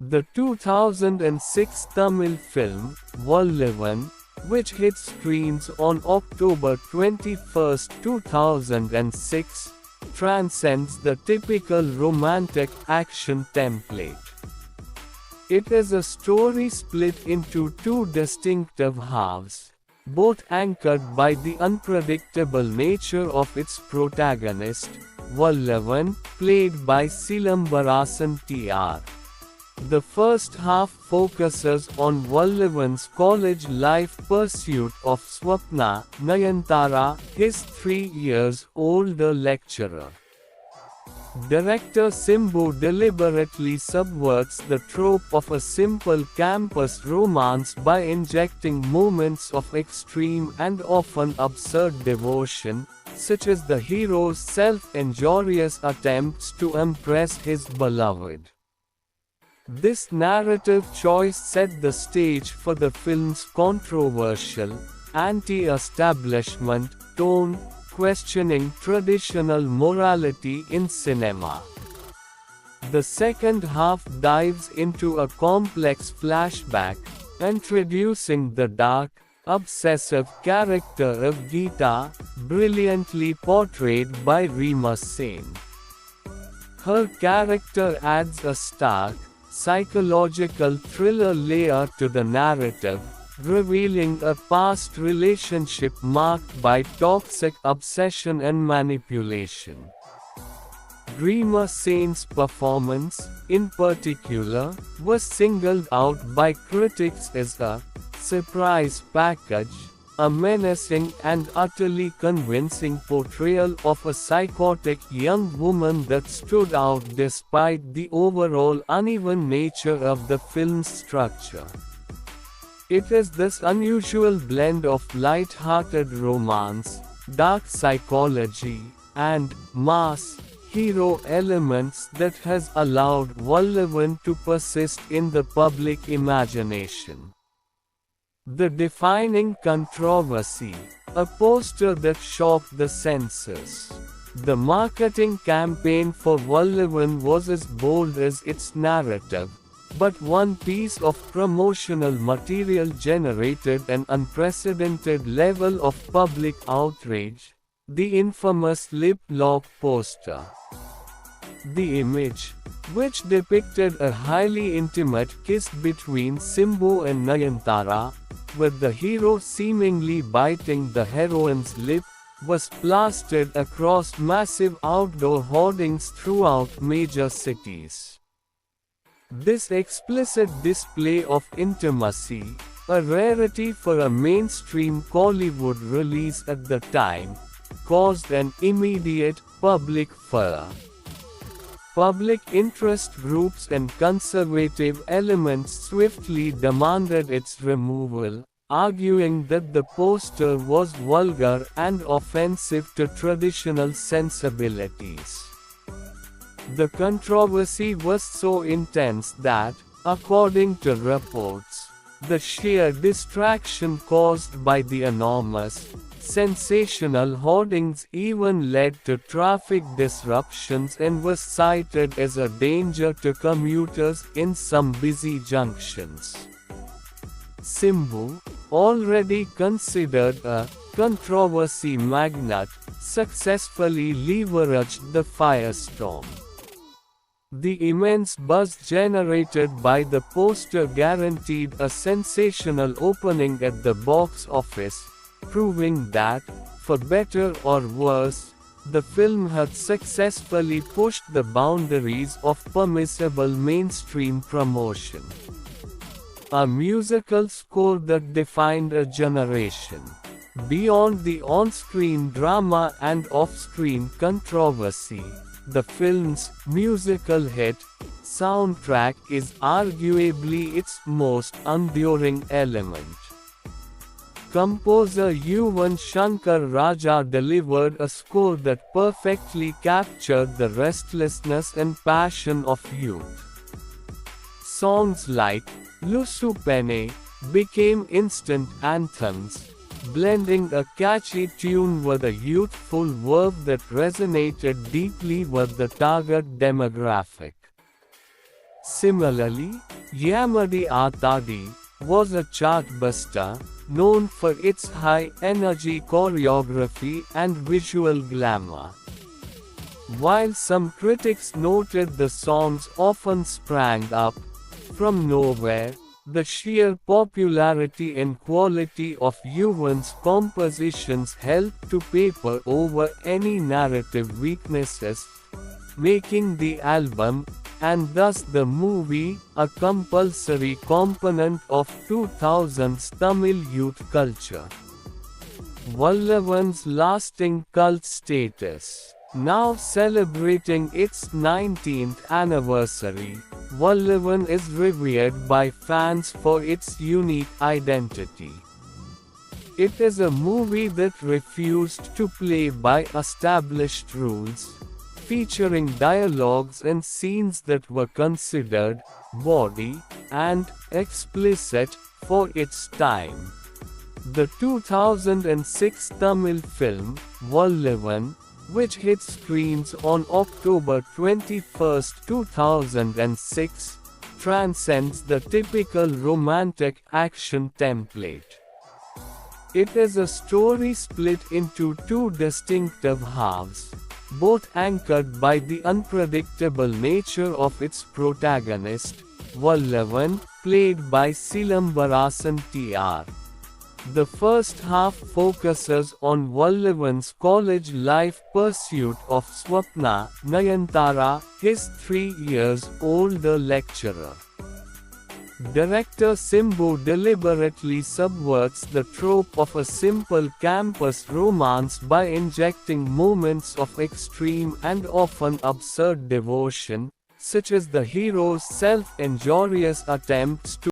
The 2006 Tamil film, Vallavan, which hit screens on October 21, 2006, transcends the typical romantic action template. It is a story split into two distinctive halves, both anchored by the unpredictable nature of its protagonist, Vallavan, played by Silambarasan Tr. The first half focuses on Vallavan's college life pursuit of Swapna, Nayantara, his 3 years older lecturer. Director Simbu deliberately subverts the trope of a simple campus romance by injecting moments of extreme and often absurd devotion, such as the hero's self-injurious attempts to impress his beloved. This narrative choice set the stage for the film's controversial, anti-establishment tone, questioning traditional morality in cinema. The second half dives into a complex flashback, introducing the dark, obsessive character of Geeta, brilliantly portrayed by Reema Sen. Her character adds a stark, psychological thriller layer to the narrative, revealing a past relationship marked by toxic obsession and manipulation. Reema Sen's performance, in particular, was singled out by critics as a surprise package, a menacing and utterly convincing portrayal of a psychotic young woman that stood out despite the overall uneven nature of the film's structure. It is this unusual blend of light-hearted romance, dark psychology, and mass hero elements that has allowed Vallavan to persist in the public imagination. The defining controversy, a poster that shocked the senses. The marketing campaign for Vallavan was as bold as its narrative, but one piece of promotional material generated an unprecedented level of public outrage: the infamous lip-lock poster. The image, which depicted a highly intimate kiss between Simbu and Nayantara, with the hero seemingly biting the heroine's lip, was plastered across massive outdoor hoardings throughout major cities. This explicit display of intimacy, a rarity for a mainstream Kollywood release at the time, caused an immediate public furor. Public interest groups and conservative elements swiftly demanded its removal, arguing that the poster was vulgar and offensive to traditional sensibilities. The controversy was so intense that, according to reports, the sheer distraction caused by the enormous, sensational hoardings even led to traffic disruptions and was cited as a danger to commuters in some busy junctions. Simbu, already considered a controversy magnate, successfully leveraged the firestorm. The immense buzz generated by the poster guaranteed a sensational opening at the box office, proving that, for better or worse, the film had successfully pushed the boundaries of permissible mainstream promotion. A musical score that defined a generation. Beyond the on-screen drama and off-screen controversy, the film's musical hit soundtrack is arguably its most enduring element. Composer Yuvan Shankar Raja delivered a score that perfectly captured the restlessness and passion of youth. Songs like Lusu Pene became instant anthems, blending a catchy tune with a youthful verve that resonated deeply with the target demographic. Similarly, Yamadi Atadi was a chartbuster, known for its high-energy choreography and visual glamour. While some critics noted the songs often sprang up from nowhere, the sheer popularity and quality of Yuvan's compositions helped to paper over any narrative weaknesses, making the album, and thus the movie, a compulsory component of 2000s Tamil youth culture. Vallavan's lasting cult status. Now celebrating its 19th anniversary, Vallavan is revered by fans for its unique identity. It is a movie that refused to play by established rules, featuring dialogues and scenes that were considered bawdy and explicit for its time. The 2006 Tamil film, Vallavan, which hit screens on October 21, 2006, transcends the typical romantic action template. It is a story split into two distinctive halves, both anchored by the unpredictable nature of its protagonist, Vallavan, played by Silambarasan T.R. The first half focuses on Vallavan's college life pursuit of Swapna Nayantara, his 3 years older lecturer. Director Simbu deliberately subverts the trope of a simple campus romance by injecting moments of extreme and often absurd devotion, such as the hero's self-injurious attempts to